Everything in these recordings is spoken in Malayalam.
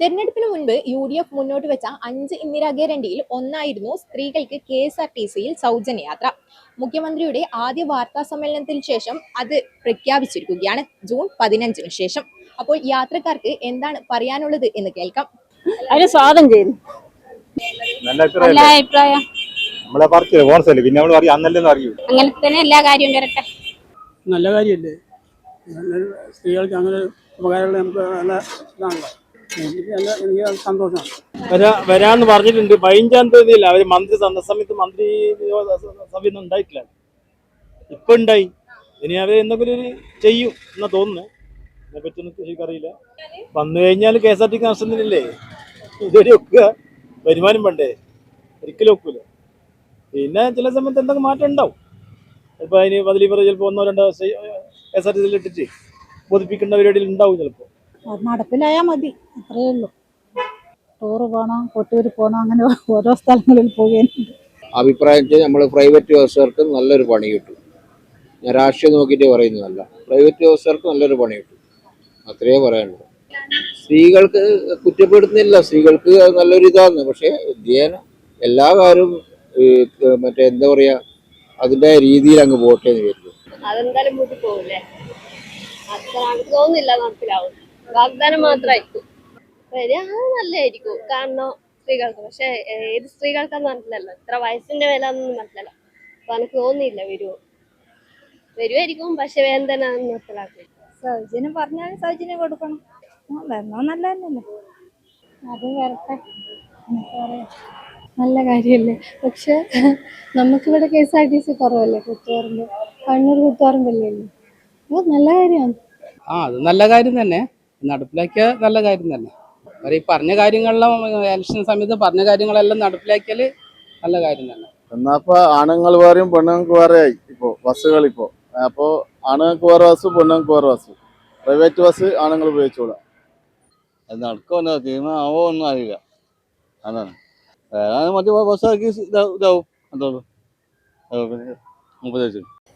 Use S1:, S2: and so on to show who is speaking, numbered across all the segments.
S1: തെരഞ്ഞെടുപ്പിന് മുൻപ് UDF മുന്നോട്ട് വെച്ച 5 ഇന്ദിരാ ഗ്യാരണ്ടിയിൽ ഒന്നായിരുന്നു സ്ത്രീകൾക്ക് KSRTCയിൽ സൗജന്യ യാത്ര. മുഖ്യമന്ത്രിയുടെ ആദ്യ വാർത്താ സമ്മേളനത്തിന് ശേഷം അത് പ്രഖ്യാപിച്ചിരിക്കുകയാണ് ജൂൺ 15 ശേഷം. അപ്പോൾ യാത്രക്കാർക്ക് എന്താണ് പറയാനുള്ളത് എന്ന് കേൾക്കാം.
S2: അതിന് സ്വാഗതം ചെയ്യുന്നു. നല്ല അഭിപ്രായം.
S3: നമ്മളെ പാർട്ടിയില്ല കോൺസല്ലേ പിന്നെ നമ്മൾ അറിയാം അന്നല്ലെന്ന് അറിയൂ.
S2: അങ്ങനെ തന്നെ എല്ലാ കാര്യവും വരട്ടെ.
S4: നല്ല കാര്യമല്ലേ, സ്ത്രീകൾക്ക് അങ്ങനെ ഉപകാരമുള്ള നമുക്ക് നല്ല ഇതാണല്ലോ. എനിക്ക് സന്തോഷമാണ്.
S3: വരാന്ന് പറഞ്ഞിട്ടുണ്ട്. 15-ാം തീയതിയില്ല അവര് മന്ത്രി സമയത്ത് മന്ത്രി സഭയൊന്നും ഉണ്ടായിട്ടില്ല. ഇപ്പൊ ഉണ്ടായി. ഇനി അവര് എന്തെങ്കിലും ഒരു ചെയ്യും എന്നാ തോന്നുന്നു. അതിനെ പറ്റി ശരിക്കറിയില്ല. വന്നു കഴിഞ്ഞാൽ KSRTC നഷ്ടത്തിനില്ലേ ഇതുവരെ ഒക്കുക. വരുമാനം വേണ്ടേ, ഒരിക്കലും ഒക്കൂല. പിന്നെ ചില സമയത്ത് എന്തൊക്കെ മാറ്റം ഉണ്ടാവും. ചിലപ്പോൾ അതിന് ബദലി പറ ചിലപ്പോൾ 1-2 KSRTCയിൽ ഇട്ടിട്ട് ബോധിപ്പിക്കേണ്ട പരിപാടിയിൽ ഉണ്ടാവും. ചിലപ്പോൾ
S5: നടപ്പിലായാൽ മതി, അത്രയേ ഉള്ളൂ. ടൂറ് പോകണം, കൊട്ടൂർ പോകണം, അങ്ങനെ ഓരോ സ്ഥലങ്ങളിൽ പോവുകയാണ്.
S6: അഭിപ്രായം നമ്മൾ പ്രൈവറ്റ് ബസ്സുകാർക്ക് നല്ലൊരു പണി കിട്ടും. ഞാൻ രാഷ്ട്രീയം നോക്കിയിട്ട് പറയുന്നതല്ല, പ്രൈവറ്റ് ബസ്സുകാർക്ക് നല്ലൊരു പണി കിട്ടും, അത്രയേ പറയാനുള്ളൂ. സ്ത്രീകൾക്ക് കുറ്റപ്പെടുത്തുന്നില്ല, സ്ത്രീകൾക്ക് നല്ലൊരു ഇതാണ്. പക്ഷേ വിദ്യേന എല്ലാ കാര്യവും മറ്റേ എന്താ പറയാ അതിന്റെ രീതിയിൽ അങ്ങ് പോട്ടെ എന്ന് വരുന്നു.
S2: അതെന്തായാലും കൂട്ടി പോകില്ലേ, തോന്നുന്നില്ല നടപ്പിലാവും. വാഗ്ദാനം മാത്രമായിരിക്കും. നല്ലതായിരിക്കും കാരണം സ്ത്രീകൾക്ക്. പക്ഷെ ഏത് സ്ത്രീകൾക്കാന്ന് മനസ്സിലല്ലോ, ഇത്ര വയസ്സിന്റെ വില ഒന്നും മനസ്സിലല്ലോ. അപ്പൊ എനിക്ക് തോന്നുന്നില്ല വരുമായിരിക്കും. പക്ഷെ വേഗം തന്നെ മനസ്സിലാക്കും.
S5: സൗജന്യം പറഞ്ഞാൽ സൗജന്യം കൊടുക്കണം. വരണോ നല്ല തന്നെയല്ലേ, അത് വരട്ടെ. നല്ല കാര്യമല്ലേ. പക്ഷെ നമുക്കിവിടെ KSRTC കുറവല്ലേ, കുത്തുവാറുണ്ട്, കണ്ണൂർ കുത്തുവാറുണ്ടല്ലേ. നല്ല കാര്യമാണ്.
S7: അത് നല്ല കാര്യം തന്നെ, നടപ്പിലാക്കിയ നല്ല കാര്യം തന്നെ. ഈ പറഞ്ഞ കാര്യങ്ങളെല്ലാം ഇലക്ഷൻ സമയത്ത് പറഞ്ഞ കാര്യങ്ങളെല്ലാം നടപ്പിലാക്കിയാൽ നല്ല കാര്യം തന്നെ.
S8: എന്നാപ്പോ ആണുങ്ങൾ വേറെയും പെണ്ണുങ്ങൾക്ക് വേറെ ആയി ഇപ്പോ ബസ്സുകൾ. ഇപ്പോ അപ്പോ ആണുങ്ങൾക്ക് വേറെ ബസ്, പെണ്ണുങ്ങൾക്ക് വേറെ ബസ്. പ്രൈവറ്റ് ബസ് ആണുങ്ങൾ ഉപയോഗിച്ചോളാം.
S6: അത് നടക്കുമോ തീരുമാനമാവോ ഒന്നും അറിയില്ല. അതാണ് മറ്റു ബസ്സാക്കി ഇതാവും.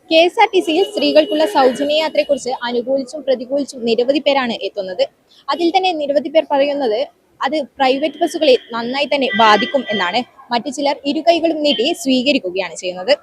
S1: KSRTCയിൽ സ്ത്രീകൾക്കുള്ള സൗജന്യ യാത്രയെക്കുറിച്ച് അനുകൂലിച്ചും പ്രതികൂലിച്ചും നിരവധി പേരാണ് എത്തുന്നത്. അതിൽ തന്നെ നിരവധി പേർ പറയുന്നത് അത് പ്രൈവറ്റ് ബസ്സുകളെ നന്നായി തന്നെ ബാധിക്കും എന്നാണ്. മറ്റു ചിലർ ഇരുകൈകളും നീട്ടി സ്വീകരിക്കുകയാണ് ചെയ്യുന്നത്.